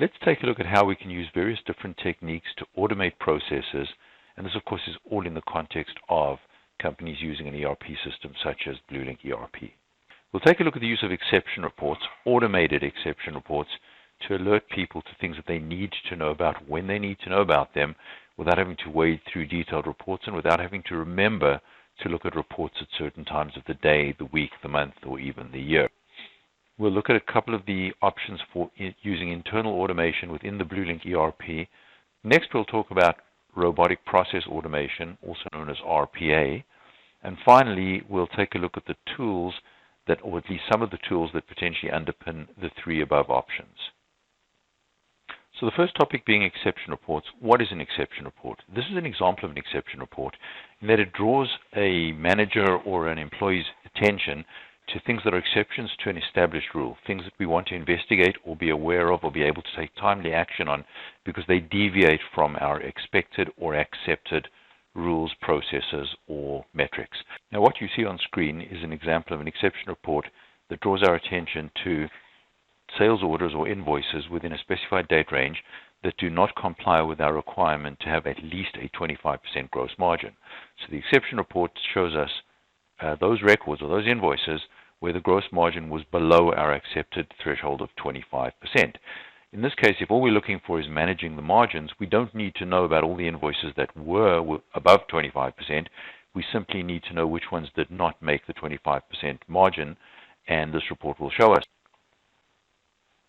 Let's take a look at how we can use various different techniques to automate processes, and this of course is all in the context of companies using an ERP system such as Blue Link ERP. We'll take a look at the use of exception reports, automated exception reports, to alert people to things that they need to know about when they need to know about them without having to wade through detailed reports and without having to remember to look at reports at certain times of the day, the week, the month, or even the year. We'll look at a couple of the options for using internal automation within the Blue Link ERP. Next, we'll talk about robotic process automation, also known as RPA. And finally, we'll take a look at the tools that, or at least some of the tools that potentially underpin the three above options. So the first topic being exception reports. What is an exception report? This is an example of an exception report in that it draws a manager or an employee's attention to things that are exceptions to an established rule, things that we want to investigate or be aware of or be able to take timely action on because they deviate from our expected or accepted rules, processes, or metrics. Now what you see on screen is an example of an exception report that draws our attention to sales orders or invoices within a specified date range that do not comply with our requirement to have at least a 25% gross margin. So the exception report shows us those records or those invoices where the gross margin was below our accepted threshold of 25%. In this case, if all we're looking for is managing the margins, we don't need to know about all the invoices that were above 25%. We simply need to know which ones did not make the 25% margin, and this report will show us.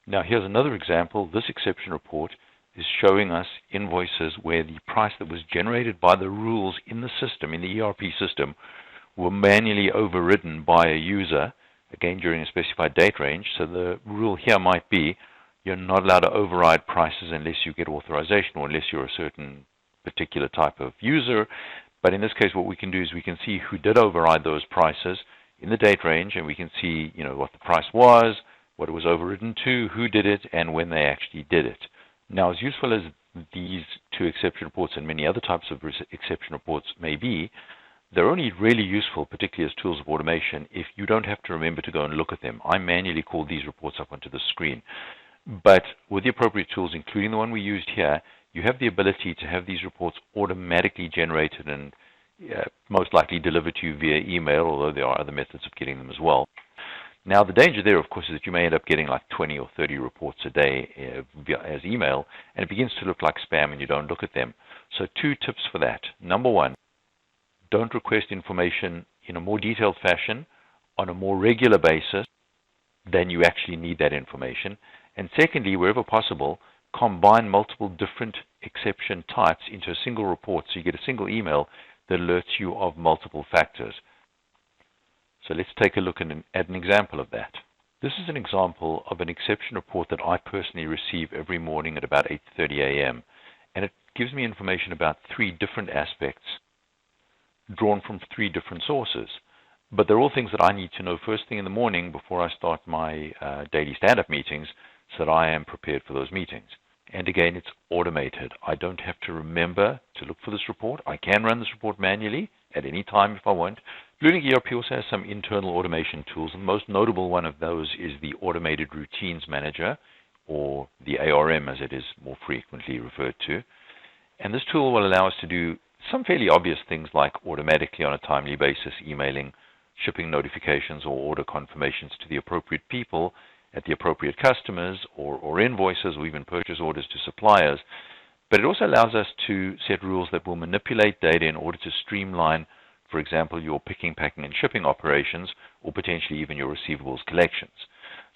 Now here's another example. This exception report is showing us invoices where the price that was generated by the rules in the system, in the ERP system, were manually overridden by a user, again during a specified date range. So the rule here might be you're not allowed to override prices unless you get authorization or unless you're a certain particular type of user. But in this case, what we can do is we can see who did override those prices in the date range, and we can see what the price was, what it was overridden to, who did it, and when they actually did it. Now, as useful as these two exception reports and many other types of exception reports may be, they're only really useful, particularly as tools of automation, if you don't have to remember to go and look at them. I manually call these reports up onto the screen. But with the appropriate tools, including the one we used here, you have the ability to have these reports automatically generated and most likely delivered to you via email, although there are other methods of getting them as well. Now, the danger there, of course, is that you may end up getting like 20 or 30 reports a day as email, and it begins to look like spam and you don't look at them. So 2 tips for that. Number 1, don't request information in a more detailed fashion on a more regular basis than you actually need that information. And secondly, wherever possible, combine multiple different exception types into a single report so you get a single email that alerts you of multiple factors. So let's take a look at an example of that. This is an example of an exception report that I personally receive every morning at about 8:30 a.m. And it gives me information about 3 different aspects drawn from 3 different sources. But they're all things that I need to know first thing in the morning before I start my daily stand-up meetings so that I am prepared for those meetings. And again, it's automated. I don't have to remember to look for this report. I can run this report manually at any time if I want. Blue Link ERP also has some internal automation tools. And the most notable one of those is the Automated Routines Manager, or the ARM as it is more frequently referred to. And this tool will allow us to do some fairly obvious things like automatically on a timely basis emailing shipping notifications or order confirmations to the appropriate people at the appropriate customers, or invoices, or even purchase orders to suppliers. But it also allows us to set rules that will manipulate data in order to streamline, for example, your picking, packing, and shipping operations, or potentially even your receivables collections.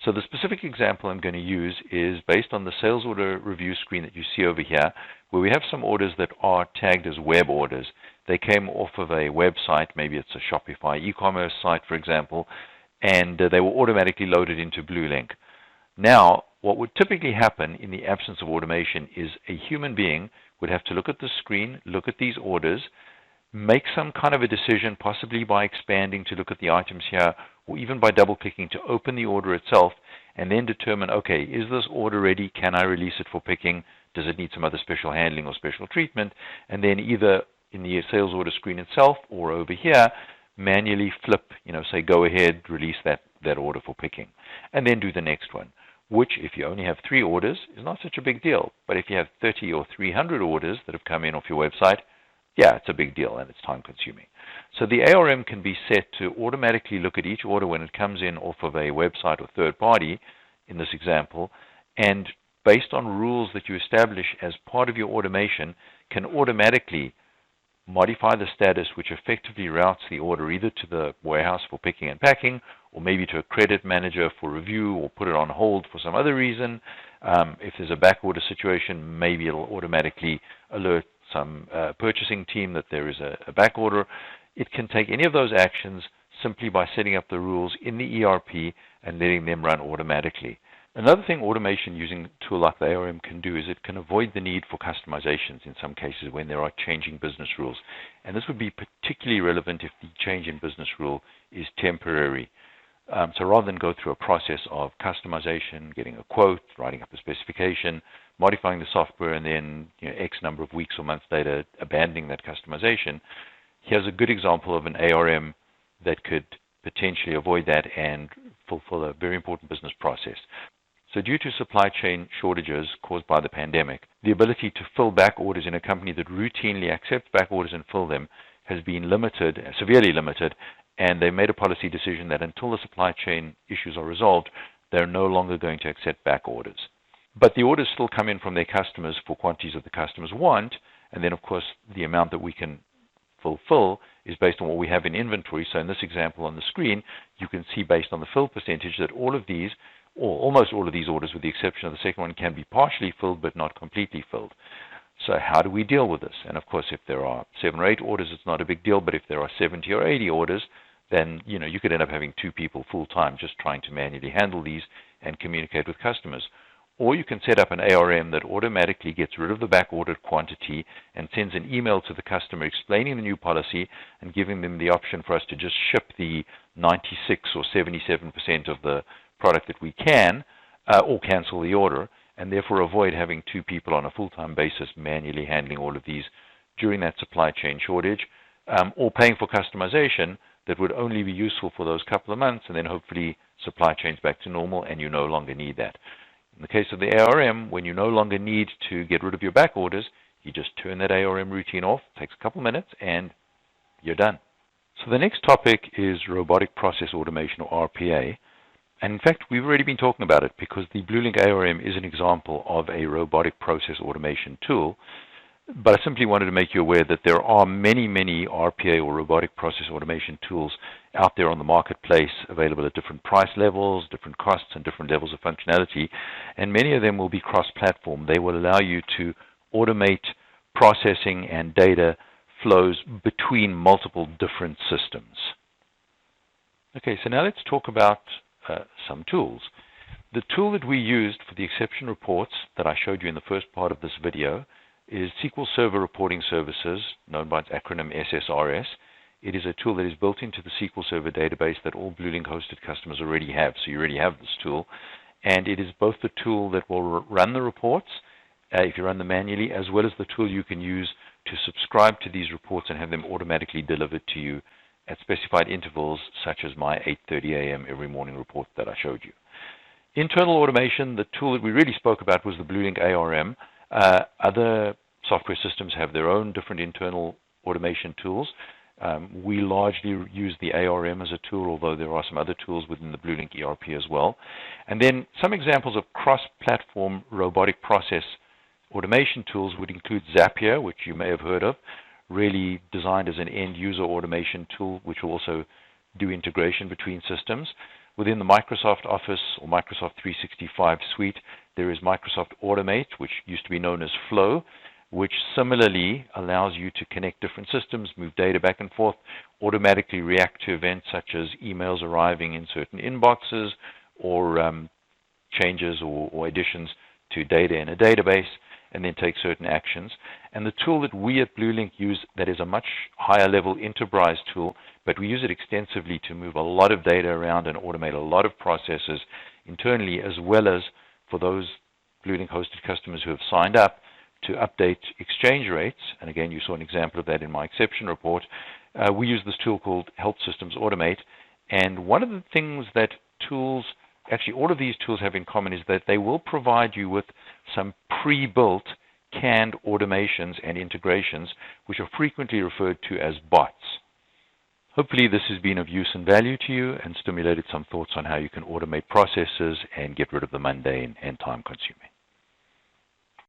So the specific example I'm going to use is based on the sales order review screen that you see over here, where we have some orders that are tagged as web orders. They came off of a website, maybe it's a Shopify e-commerce site, for example, and they were automatically loaded into Blue Link. Now, what would typically happen in the absence of automation is a human being would have to look at the screen, look at these orders, make some kind of a decision, possibly by expanding to look at the items here, or even by double-clicking to open the order itself, and then determine, okay, is this order ready? Can I release it for picking? Does it need some other special handling or special treatment? And then either in the sales order screen itself or over here, manually flip, say go ahead, release that order for picking, and then do the next one. which, if you only have 3 orders, is not such a big deal. But if you have 30 or 300 orders that have come in off your website, yeah, it's a big deal and it's time consuming. So the ARM can be set to automatically look at each order when it comes in off of a website or third party, in this example, and based on rules that you establish as part of your automation, can automatically modify the status, which effectively routes the order either to the warehouse for picking and packing, or maybe to a credit manager for review, or put it on hold for some other reason. If there's a back order situation, maybe it'll automatically alert some purchasing team that there is a back order. It can take any of those actions simply by setting up the rules in the ERP and letting them run automatically. Another thing automation using a tool like the ARM can do is it can avoid the need for customizations in some cases when there are changing business rules. And this would be particularly relevant if the change in business rule is temporary. So rather than go through a process of customization, getting a quote, writing up a specification, modifying the software, and then X number of weeks or months later abandoning that customization, here's a good example of an ARM that could potentially avoid that and fulfill a very important business process. So due to supply chain shortages caused by the pandemic, the ability to fill back orders in a company that routinely accepts back orders and fill them has been limited, severely limited, and they made a policy decision that until the supply chain issues are resolved, they're no longer going to accept back orders. But the orders still come in from their customers for quantities that the customers want, and then of course the amount that we can fulfill is based on what we have in inventory. So in this example on the screen, you can see based on the fill percentage that all of these, or almost all of these orders with the exception of the second one, can be partially filled but not completely filled. So how do we deal with this? And of course if there are 7 or 8 orders, it's not a big deal, but if there are 70 or 80 orders, then you could end up having 2 people full-time just trying to manually handle these and communicate with customers. Or you can set up an ARM that automatically gets rid of the back-ordered quantity and sends an email to the customer explaining the new policy and giving them the option for us to just ship the 96 or 77% of the product that we can, or cancel the order, and therefore avoid having 2 people on a full-time basis manually handling all of these during that supply chain shortage, or paying for customization that would only be useful for those couple of months, and then hopefully supply chain's back to normal and you no longer need that. In the case of the ARM, when you no longer need to get rid of your back orders, you just turn that ARM routine off, it takes a couple minutes, and you're done. So the next topic is robotic process automation, or RPA. And in fact, we've already been talking about it because the Blue Link ARM is an example of a robotic process automation tool. But I simply wanted to make you aware that there are many, many RPA or robotic process automation tools out there on the marketplace, available at different price levels, different costs, and different levels of functionality. And many of them will be cross-platform. They will allow you to automate processing and data flows between multiple different systems. Okay, so now let's talk about some tools. The tool that we used for the exception reports that I showed you in the first part of this video is SQL Server Reporting Services, known by its acronym SSRS. It is a tool that is built into the SQL Server database that all Blue Link hosted customers already have, so you already have this tool. And it is both the tool that will run the reports, if you run them manually, as well as the tool you can use to subscribe to these reports and have them automatically delivered to you at specified intervals, such as my 8:30 a.m. every morning report that I showed you. Internal automation, the tool that we really spoke about was the Blue Link ARM. Other software systems have their own different internal automation tools. We largely use the ARM as a tool, although there are some other tools within the Blue Link ERP as well. And then some examples of cross-platform robotic process automation tools would include Zapier, which you may have heard of, really designed as an end-user automation tool, which will also do integration between systems. Within the Microsoft Office or Microsoft 365 suite, there is Microsoft Automate, which used to be known as Flow, which similarly allows you to connect different systems, move data back and forth, automatically react to events such as emails arriving in certain inboxes, or changes or additions to data in a database, and then take certain actions. And the tool that we at Blue Link use, that is a much higher level enterprise tool, but we use it extensively to move a lot of data around and automate a lot of processes internally, as well as for those Blue Link hosted customers who have signed up to update exchange rates. And again, you saw an example of that in my exception report. We use this tool called Help Systems Automate. And one of the things that tools actually all of these tools have in common is that they will provide you with some pre-built canned automations and integrations, which are frequently referred to as bots. Hopefully this has been of use and value to you and stimulated some thoughts on how you can automate processes and get rid of the mundane and time-consuming.